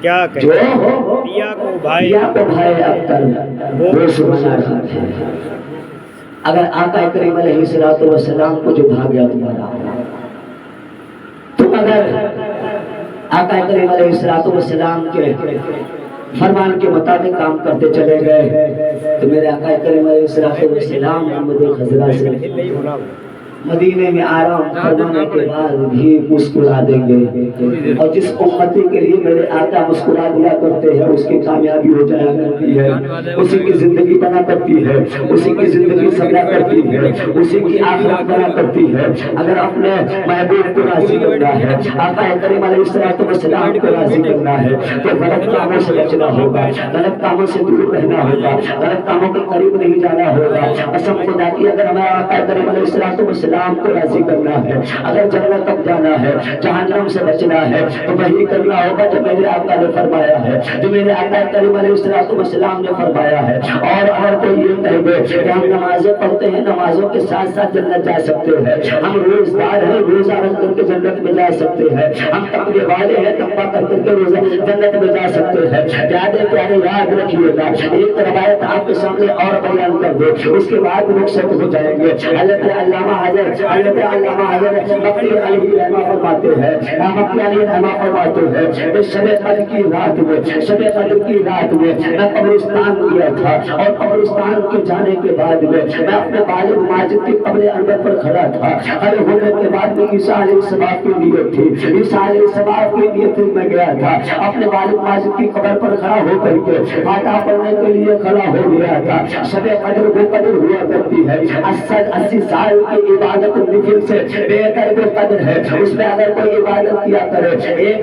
کیا جو پیا کو بھائی اختر گوشت بنا رہا ہے۔ اگر آقا کریم علیہ الصلوۃ والسلام کو جو بھا گیا تمہارا، تم اگر آقا کریم علیہ الصلوۃ والسلام کے فرمان کے مطابق کام کرتے چلے گئے تو میرے آقا کریم علیہ الصلوۃ والسلام محمد خضرا سے مدینے میں آرام فرمانے کے بعد بھی مسکرا دیں گے، اور جس امتی کے لیے میرے آقا مسکرا دیا کرتے ہیں اس کی کامیابی ہو جایا کرتی ہے، اسی کی زندگی بنا کرتی ہے، اسی کی زندگی سجا کرتی ہے، اسی کی آخرت بنا کرتی ہے۔ اگر اپنے محبوب کو راضی کرنا ہے، آقا کریم علیہ الصلوۃ والسلام کو راضی کرنا ہے تو غلط کاموں سے بچنا ہوگا، غلط کاموں سے دور رہنا ہوگا، غلط کاموں کے قریب نہیں جانا ہوگا۔ قسم خدا کی اگر ہمیں آقا کریم علیہ الصلوۃ والسلام کو راضی کرنا ہے، اگر جنت تک جانا ہے، جہنم سے بچنا ہے تو وہی کرنا ہوگا جو میرے آقا نے فرمایا ہے، جو میرے آقا کریم علیہ الصلوۃ والسلام نے فرمایا ہے۔ اور اگر کوئی یہ کہے گے کہ ہم نمازیں پڑھتے ہیں، نمازوں کے ساتھ ساتھ جنت جا سکتے ہیں، ہم روزدار ہیں، روزہ رکھ کر کے جنت میں جا سکتے ہیں، ہم تقوی والے ہیں، تقویٰ کر کے روزہ جنت میں جا سکتے ہیں، پیارے پیارے یاد رکھیے گا، ایک روایت آپ کے سامنے اور بیان کر دو، اس کے بعد رخصت ہو جائیں گے۔ حضرت علامہ حضرت مکی علی رحمہ فرماتے ہیں، مکی علی رحمہ فرماتے ہیں کہ شب قدر کی رات میں، شب قدر کی رات میں میں قبرستان گیا تھا، اور قبرستان کے جانے کے بعد میں اپنے والد ماجد کی قبر انور پر کھڑا تھا، کھڑے ہونے کے بعد میں عیسیٰ علیہ السلام کی نیت تھی، عیسیٰ علیہ السلام کی نیت تھی، میں گیا تھا اپنے والد ماجد کی قبر پر کھڑا ہو کر کے فاتحہ پڑھنے کے لیے کھڑا ہو گیا تھا۔ شب قدر وہ قدر ہوا کرتی ہے 80 سال کی عبادت نفل سے بہتر وہ قدر ہے، اس میں اگر کوئی عبادت کیا کرے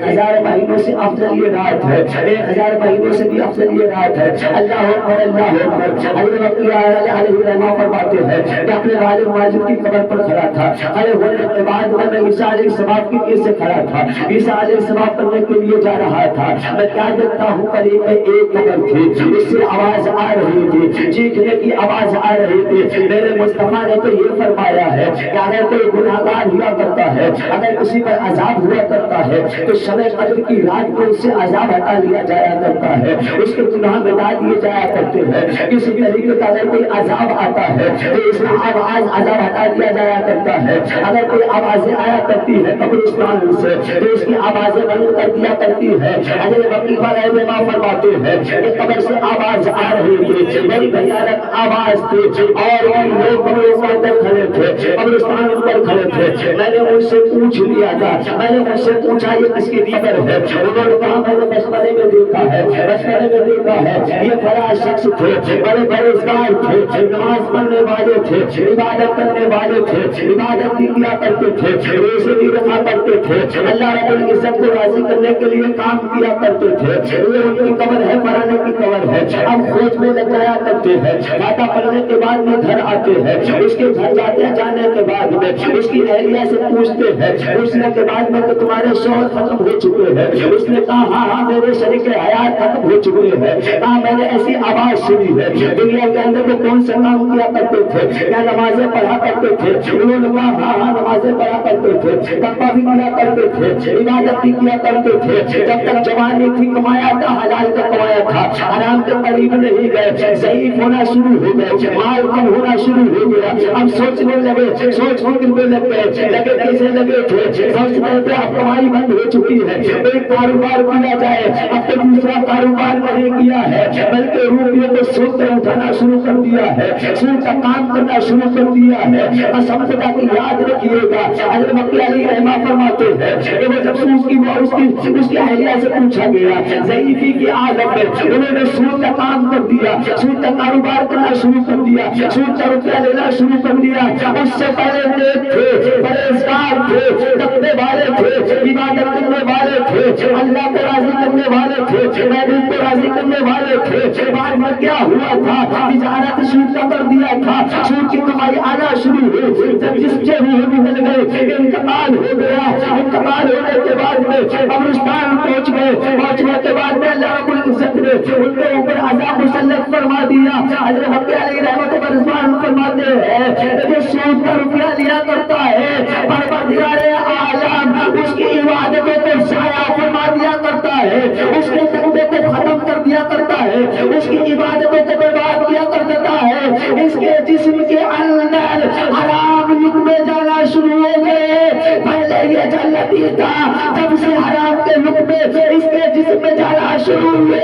1000 مہینوں سے افضل یہ رات ہے، 1000 مہینوں سے بھی افضل یہ رات ہے۔ اللہ اکبر، اللہ اکبر۔ حضرت مکی علیہ رحمہ فرماتے ہیں کہ اپنے والد ماجد کی قبر پر کھڑا تھا، کھڑے ہونے کے بعد میں عیسیٰ علیہ السلام کی نیت سے کھڑا تھا، عیسیٰ علیہ السلام کرنے کے لیے جا رہا تھا، میں کیا دیکھتا ہوں قریب میں ایک قبر تھی، اس سے آواز آ رہی تھی، چیخنے کی آواز آ رہی تھی۔ میرے مصطفیٰ نے تو یہ فرمایا ہے کہ اگر کوئی گناہگار ہوا کرتا ہے، اگر کسی پر عذاب ہوا کرتا ہے تو شب قدر کی رات کو اس سے عذاب ہٹا لیا جایا کرتا ہے، اس کے گناہ مٹا دیے جایا کرتے ہیں۔ کسی طریقے کا اگر کوئی عذاب آتا ہے تو اس میں آواز عذاب ہٹا دیا جایا کرتا ہے، اگر کوئی آوازیں آیا کرتی ہے قبرستان سے تو اس کی آوازیں بند کر دیا کرتی ہے۔ حضرت مکی علیہ رحمہ فرماتے ہیں کہ قبر سے آواز آ رہی تھی، بڑی بھیانک آواز تھی، اور ان لوگ قبرستان پر کھڑے تھے، قبرستان پر کھڑے تھے۔ میں نے ان سے پوچھ لیا تھا، میں نے ان سے پوچھا یہ کس کی قبر ہے؟ انہوں نے کہا میں نے بچپنے میں دیکھا ہے، بچپنے میں دیکھا ہے، یہ فلاں شخص تھے، بڑے بڑے اسکار تھے، نماز پڑھنے والے تھے، عبادت کرنے والے تھے، عبادت بھی کیا کرتے تھے، روزے بھی رکھا کرتے تھے، اللہ رب العزت کو راضی کرنے کے لیے کام کیا کرتے تھے۔ یہ ان کی قبر ہے، فلانے کی قبر ہے۔ اب کھوج میں لگ جایا کرتے ہیں، فاتحہ پڑھنے کے بعد میں گھر آتے ہیں، اس کے گھر جانے کے بعد میں اس کی اہلیہ سے پوچھتے ہیں، پوچھنے کے بعد میں کہ تمہارے شوہر ختم ہو چکے ہیں؟ اس نے کہا ہاں ہاں میرے شریک حیات ختم ہو چکے ہیں۔ کہا میں نے ایسی آواز سنی ہے، دنیا کے اندر وہ کون سے کام کیا کرتے تھے؟ کیا نمازیں پڑھا کرتے تھے؟ انہوں نے کہا ہاں ہاں نمازیں پڑھا کرتے تھے، تقویٰ بھی کیا کرتے تھے، عبادت بھی کیا کرتے تھے، جب تک جوانی تھی کمایا تھا، حلال کا کمایا تھا، حرام کے قریب نہیں گئے، ضعیف ہونا شروع ہو گئے، مال کم ہونا شروع ہو گیا، اب سوچنے لگے، سوچ فکر میں لگ گئے، لگے کیسے لگے تھے، سوچتے تھے اب کمائی بند ہو چکی ہے، ایک کاروبار کیا جائے، اب تو دوسرا کاروبار نہیں کیا ہے، بلکہ روپیوں کو سود پر اٹھانا شروع کر دیا ہے، سود کا کام کرنا شروع کر دیا ہے۔ قسم خدا کی یاد رکھیے گا، حضرت مکی علی رحمہ فرماتے ہیں کہ وہ جب سود کی اس کی اہلیہ سے پوچھا گیا، ضعیفی کی عالم میں انہوں نے سود کا کام کر دیا، سود کا کاروبار کرنا شروع کر دیا، سود کا روپیہ لینا شروع کر دیا۔ اس سے پہلے نیک تھے، پرہیزگار تھے، تقوی والے تھے، عبادت کرنے والے تھے، اللہ کو راضی کرنے والے تھے، محبوب کو راضی کرنے والے تھے۔ بعد میں کیا ہوا تھا؟ تجارت سود کا کر دیا تھا، سود کی کمائی آنا شروع ہوئی، جس سے نکل گئے، انتقال ہو گیا، انتقال ہونے کے بعد میں قبرستان پہنچ گئے، پہنچنے کے بعد میں اللہ رب العزت نے ان کے اوپر عذاب مسلط فرما دیا۔ حضرت مکی علیہ رحمت برضوان فرماتے ہیں کہ جو سود کا روپیہ لیا کرتا ہے، پروردگار عالم اس کی عبادتوں کو ضائع فرما دیا کرتا اس کے جسم کے اندر حرام لقمے جانا شروع ہو گئے. پہلے یہ جنتی تھا، جب سے حرام کے لقمے اس کے جسم میں جانا شروع ہوئے